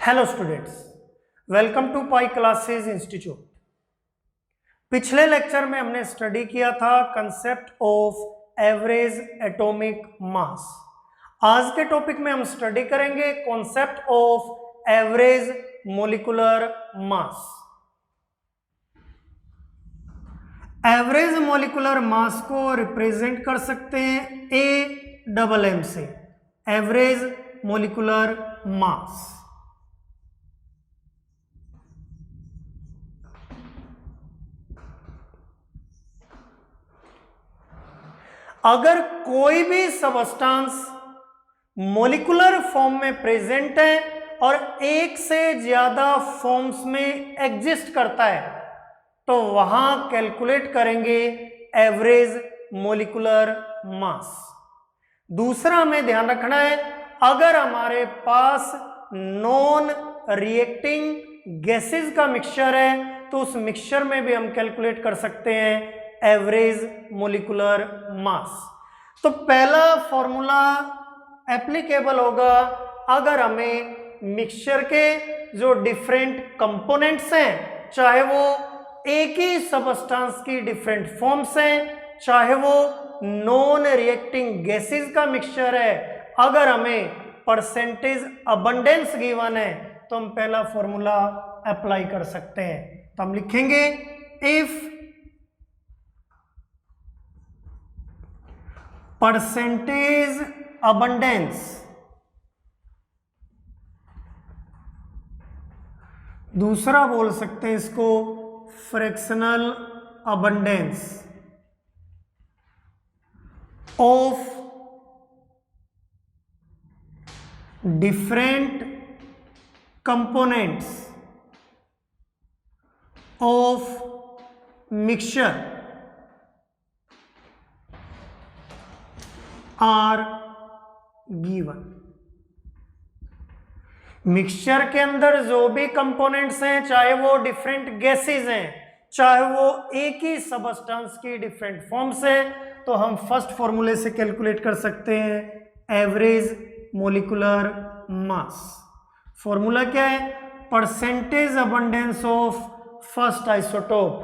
Hello students, welcome to Pi classes institute. पिछले lecture में हमने स्टडी किया था concept of average atomic mass. आज के टॉपिक में हम स्टडी करेंगे concept of average molecular mass. Average molecular mass को रिप्रेजेंट कर सकते हैं AMM से, एवरेज मॉलिक्यूलर मास। अगर कोई भी सबस्टांस मॉलिक्यूलर फॉर्म में प्रेजेंट है और एक से ज्यादा फॉर्म्स में एग्जिस्ट करता है तो वहां कैलकुलेट करेंगे एवरेज मॉलिक्यूलर मास। दूसरा हमें ध्यान रखना है, अगर हमारे पास नॉन रिएक्टिंग गैसेस का मिक्सचर है तो उस मिक्सचर में भी हम कैलकुलेट कर सकते हैं एवरेज मॉलिक्यूलर मास। तो पहला फॉर्मूला एप्लीकेबल होगा अगर हमें मिक्सचर के जो डिफरेंट कंपोनेंट्स हैं, चाहे वो एक ही सबस्टांस की डिफरेंट फॉर्म्स हैं, चाहे वो नॉन रिएक्टिंग गैसेस का मिक्सचर है, अगर हमें परसेंटेज अबंडेंस गिवन है तो हम पहला फॉर्मूला अप्लाई कर सकते हैं। तो हम लिखेंगे इफ परसेंटेज अबंडेंस, दूसरा बोल सकते हैं इसको fractional abundance of different components of mixture are given. Mixture के अंदर जो भी कंपोनेंट्स हैं, चाहे वो डिफरेंट गैसेस हैं, चाहे वो एक ही सबस्टेंस की डिफरेंट फॉर्म्स हैं, तो हम फर्स्ट फॉर्मूले से कैलकुलेट कर सकते हैं एवरेज मॉलिक्यूलर मास। फॉर्मूला क्या है? Percentage abundance of first isotope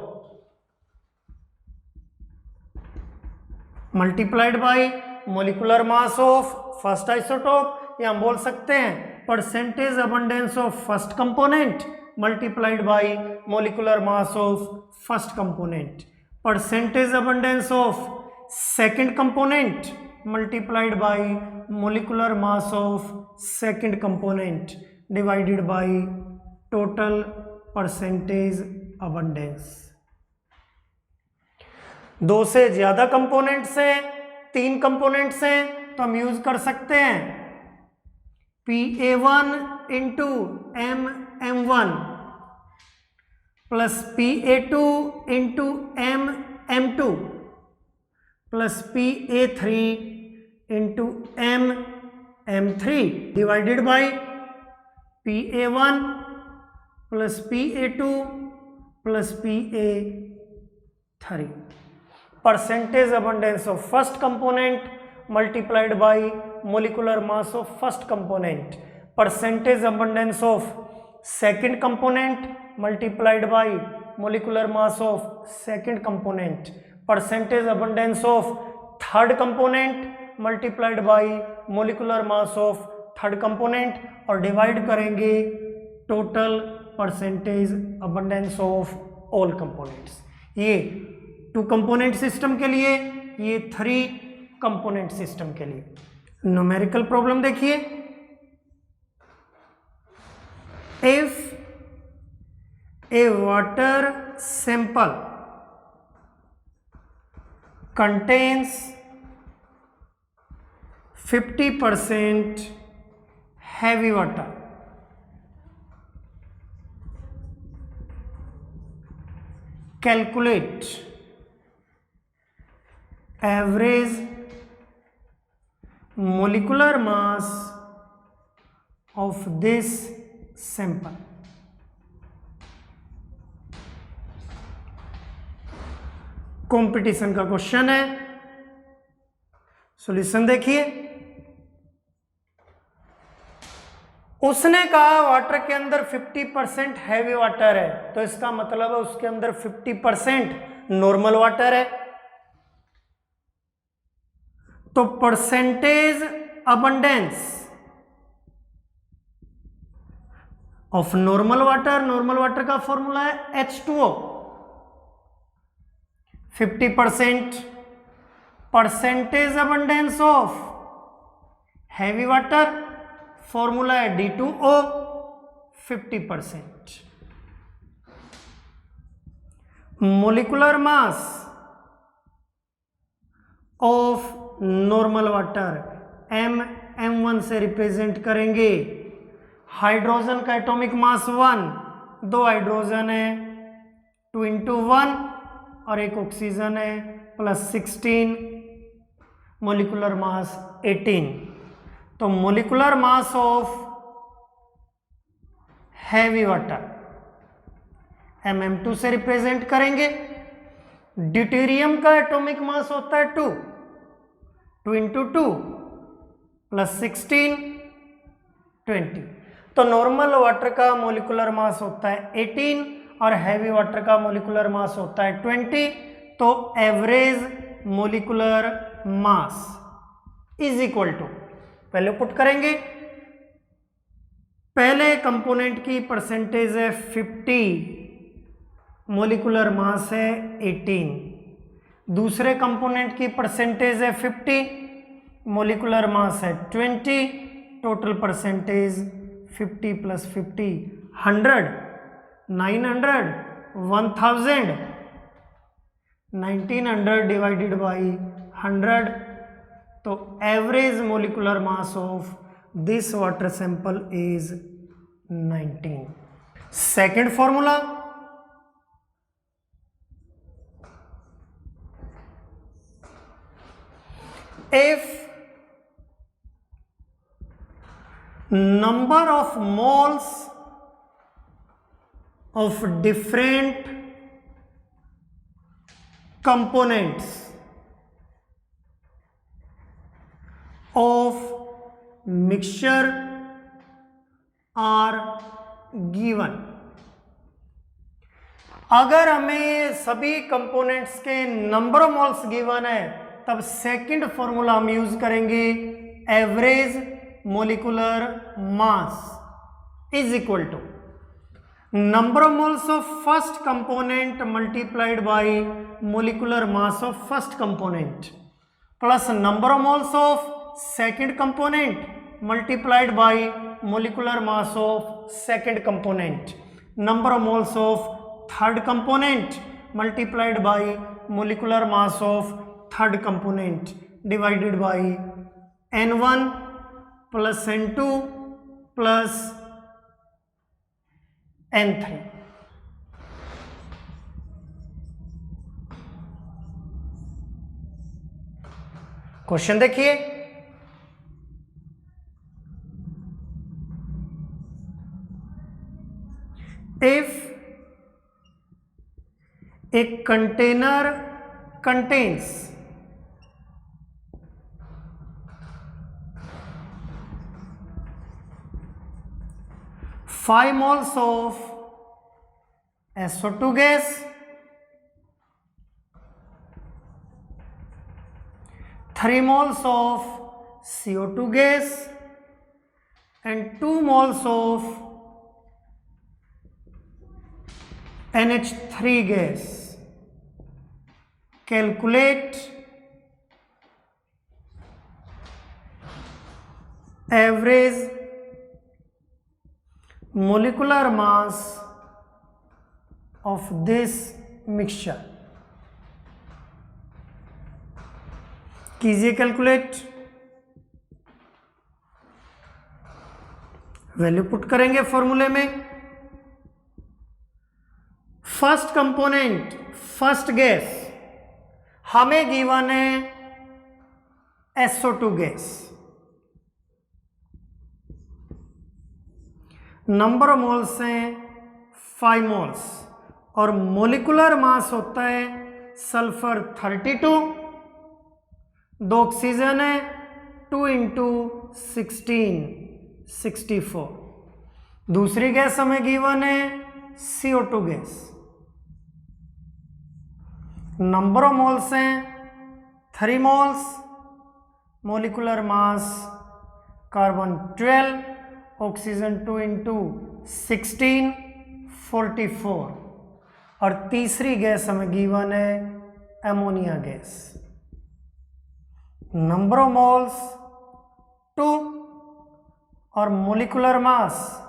multiplied by molecular mass of first isotope, या हम बोल सकते हैं percentage abundance of first component multiplied bye molecular mass of first component, percentage abundance of second component multiplied bye molecular mass of second component divided by total percentage abundance. दो से ज्यादा components हैं, तीन कंपोनेंट्स हैं, तो हम use कर सकते हैं PA1 into MM1 plus PA2 into MM2 plus PA3 into MM3 divided by PA1 plus PA2 plus PA3। Percentage abundance of first component multiplied bye molecular mass of first component, percentage abundance of second component multiplied bye molecular mass of second component, percentage abundance of third component multiplied bye molecular mass of third component, और divide करेंगे total percentage abundance of all components. ये 2 component system के लिए, ये 3 component system के लिए। Numerical problem देखिए, if A water sample contains 50% heavy water, calculate average molecular mass of this sample। Competition का क्वेश्चन है, सॉल्यूशन देखिए। उसने कहा वाटर के अंदर 50% हैवी वाटर है, तो इसका मतलब है उसके अंदर 50% नॉर्मल वाटर है। तो percentage abundance of normal water का फॉर्मूला है H2O। 50% percentage abundance of heavy water, formula है D2O 50%। Molecular mass of normal water M1 से रिप्रेजेंट करेंगे। हाइड्रोजन का एटॉमिक मास 1, 2 हाइड्रोजन है 2 × 1 और एक ऑक्सीजन है +16, मोलिकुलर मास 18। तो molecular mass of heavy water MM2 से रिप्रेजेंट करेंगे। ड्यूटेरियम का एटॉमिक मास होता है 2, 2 × 2 +16 20। तो नॉर्मल वाटर का मोलिकुलर मास होता है 18 और हैवी वाटर का मोलिकुलर मास होता है 20। तो average molecular mass is equal to, पहले पुट करेंगे, पहले कंपोनेंट की परसेंटेज है 50, मोलिकुलर मास है 18। दूसरे कंपोनेंट की परसेंटेज है 50, मोलिकुलर मास है 20। Total percentage 50 + 50 100, 900, 1000, 1900 divided by 100। तो average molecular mass of this water sample is 19। Second formula, if number of moles of different components of mixture are given, अगर हमें सभी components के नंबर ऑफ मोल्स गिवन है तब second formula हम use करेंगे, average molecular mass is equal to number of moles of first component multiplied by molecular mass of first component plus number of moles of second component multiplied by molecular mass of second component, number of moles of third component multiplied by molecular mass of third component divided by N1 + N2 + N3। Question देखिए, if a container contains 5 moles of SO2 gas, 3 moles of CO2 gas and 2 moles of NH3 gas, calculate average molecular mass of this mixture। कीजिए calculate, value put करेंगे फॉर्मूले में। First component first gas हमें given है SO2 gas, number of moles हैं 5 moles और molecular mass होता है सल्फर 32, 2 ऑक्सीजन है 2 × 16 64। दूसरी गैस हमें गिवन है CO2 gas. Number of moles हैं 3 मोल्स, molecular mass carbon 12, oxygen 2 into 16 44, और तीसरी गैस हमें गिवन है ammonia gas. Number of moles 2 और molecular mass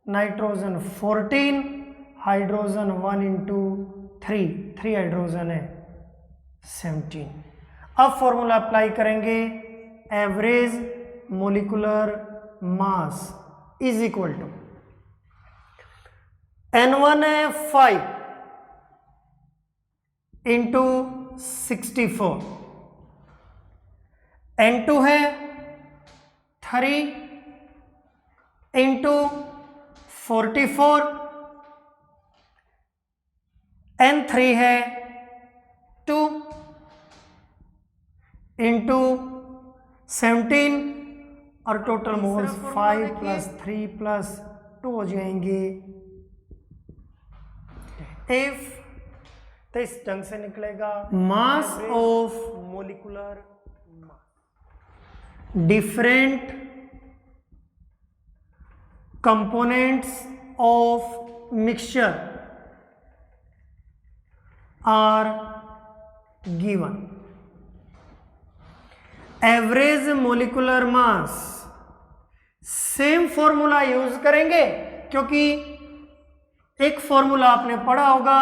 nitrogen 14, hydrogen 1 into 3 hydrogen है 17। अब फॉर्मूला अप्लाई करेंगे, average molecular mass is equal to N1 है 5 इंटू 64, N2 है 3 इंटू 44, N3 है 2 इंटू 17, और टोटल मोल्स 5 + 3 + 2 हो जाएंगे। इफ तो इस ढंग से निकलेगा mass of molecular different components of mixture are given. Average molecular mass same formula use करेंगे, क्योंकि एक फॉर्मूला आपने पढ़ा होगा,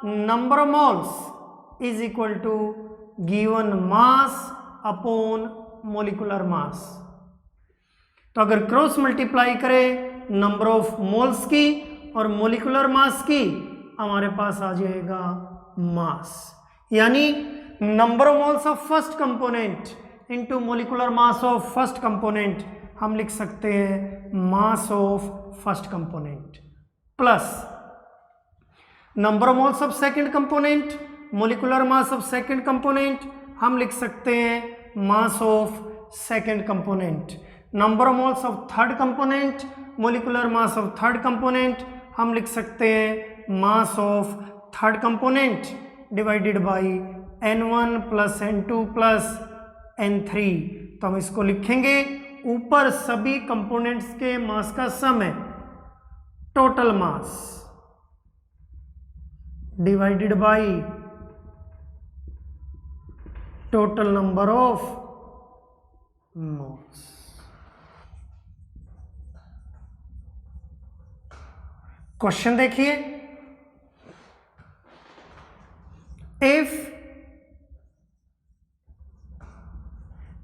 number of moles is equal to given mass upon molecular mass. तो अगर क्रॉस मल्टीप्लाई करें नंबर ऑफ मोल्स की और मोलिकुलर मास की, हमारे पास आ जाएगा मास, यानी number of moles of first component into molecular mass of first component, हम लिख सकते हैं मास of first component plus number of moles of second component molecular mass of second component, हम लिख सकते हैं मास of second component. Number of moles of third component molecular mass of third component, हम लिख सकते हैं मास of third component divided by N1 + N2 + N3। तो हम इसको लिखेंगे, ऊपर सभी कंपोनेंट्स के मास का सम है, total mass divided by total number of moles. Question देखिए, if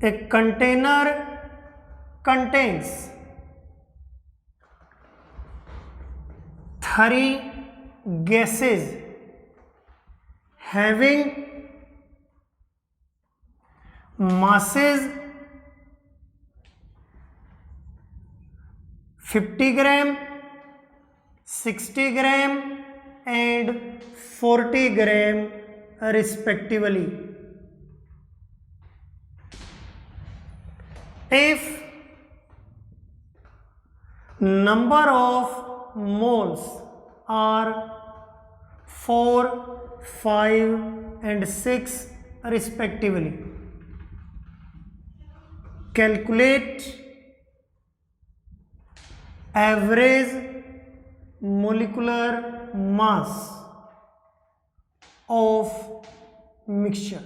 a container contains 3 gases having masses 50 gram, 60 gram and 40 gram respectively. If number of moles are 4, 5 and 6 respectively, calculate average molecular mass of mixture.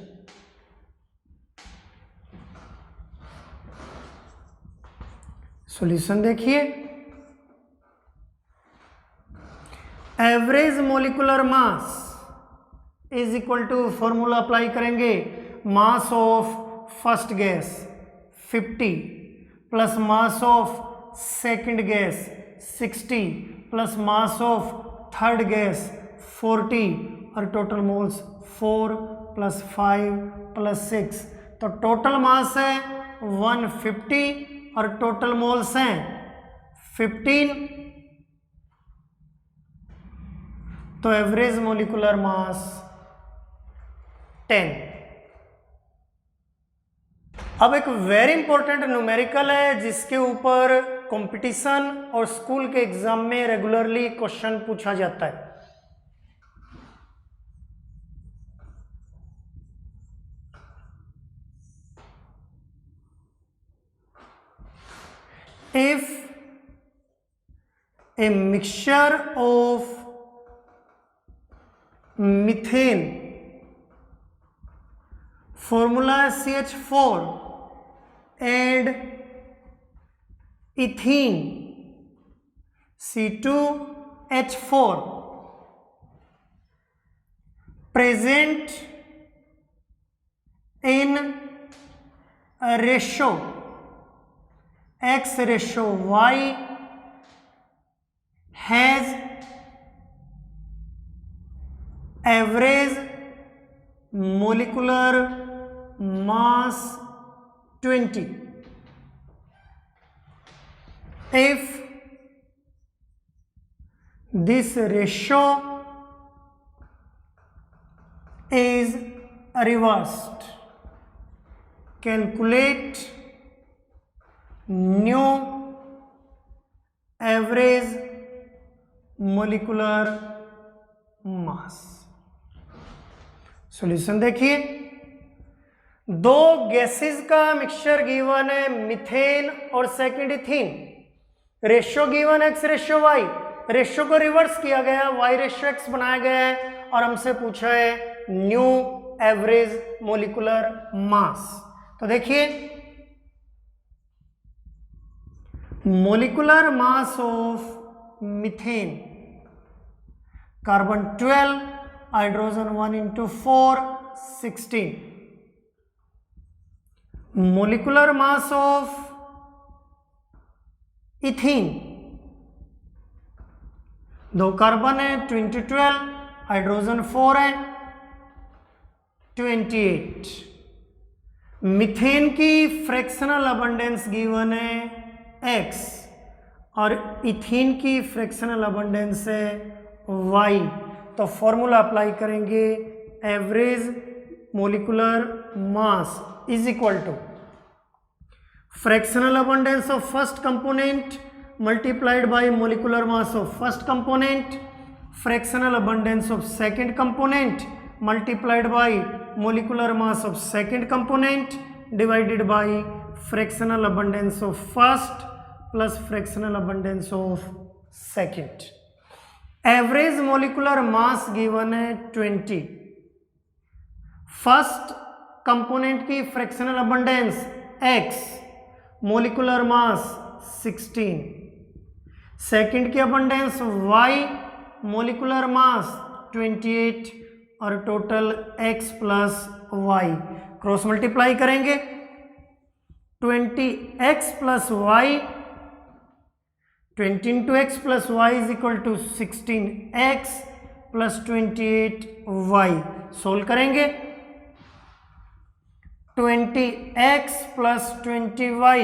Solution देखिए, average molecular mass is equal to formula apply करेंगे, mass of first gas 50 plus mass of second gas 60 plus mass of third gas 40 और total moles 4 + 5 + 6, तो total mass है 150 और total moles हैं 15, तो average molecular मास 10। अब एक वेरी इंपॉर्टेंट न्यूमेरिकल है जिसके ऊपर कंपटीशन और स्कूल के एग्जाम में रेगुलरली क्वेश्चन पूछा जाता है। If a mixture of methane, formula CH4 and ethene C2H4 present in a ratio X ratio Y has average molecular mass 20. If this ratio is reversed, calculate new average molecular mass। Solution देखिए, दो gases का mixture given है, methane और second ethene. Ratio given X ratio Y, ratio को reverse किया गया, Y ratio x बनाया गया है और हमसे पूछा है न्यू एवरेज मोलिकुलर मास। तो देखिए, molecular mass of methane, carbon 12, hydrogen 1 into 4 16। Molecular mass of ethene, दो कार्बन है 12, हाइड्रोजन 4 है 28। मिथेन की फ्रैक्शनल अबंडेंस गिवन है x और इथीन की फ्रैक्शनल अबंडेंस है y। तो फॉर्मूला अप्लाई करेंगे, average molecular mass is equal to fractional abundance of first component multiplied by molecular mass of first component, fractional abundance of second component multiplied by molecular mass of second component divided bye fractional abundance of first plus fractional abundance of second. Average molecular mass given है 20। First component की fractional abundance x, molecular mass 16। Second की abundance y, molecular mass 28 और total x plus y। Cross multiply करेंगे, 20x plus y, 20 into x plus y is equal to 16x plus 28y। Solve करेंगे, 20x plus 20y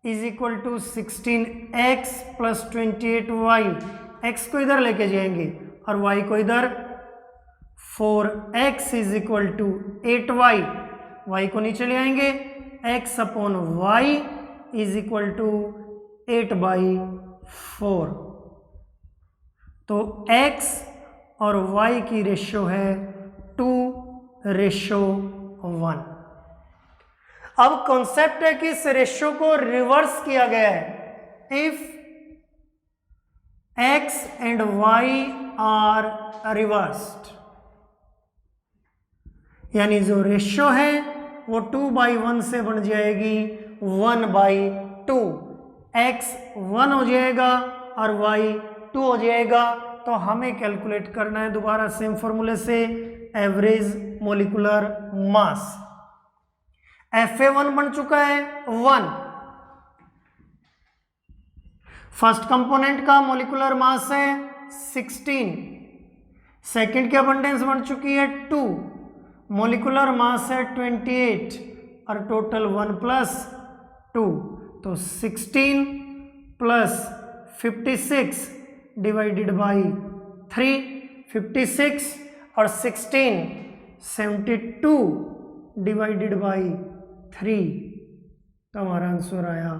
is equal to 16x plus 28y। x को इधर लेके जाएंगे और y को इधर, 4x is equal to 8y, y को नीचे ले आएंगे, x upon y is equal to 8/4। तो x और y की रेशियो है 2:1। अब कॉन्सेप्ट है कि इस रेशियो को रिवर्स किया गया है। If x and y are reversed, यानी जो रेशियो है वो 2/1 से बन जाएगी 1/2। x 1 हो जाएगा और y 2 हो जाएगा। तो हमें कैलकुलेट करना है दोबारा सेम फॉर्मूले से एवरेज मोलिकुलर मास। Fa1 बन चुका है 1, फर्स्ट कंपोनेंट का मोलिकुलर मास है 16, सेकंड की अबंडेंस बन चुकी है 2, मोलिकुलर मास है 28 और टोटल 1 + 2। तो 16 + 56 डिवाइडेड बाई 3, 56 और 16 72 डिवाइडेड बाई तो हमारा आंसर आया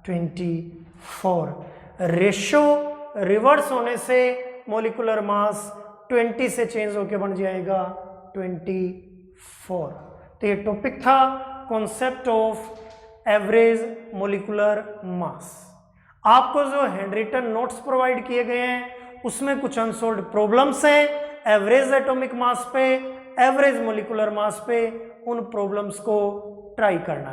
24। रेशो रिवर्स होने से मॉलिक्यूलर मास 20 से चेंज होके बन जाएगा 24। तो ये टॉपिक था कॉन्सेप्ट ऑफ एवरेज मॉलिक्यूलर मास। आपको जो हैंड रिटन नोट्स प्रोवाइड किए गए हैं उसमें कुछ अनसॉल्व्ड प्रॉब्लम्स हैं एवरेज एटॉमिक मास पे, एवरेज मॉलिक्यूलर मास पे, उन प्रॉब्लम्स को ट्राई करना।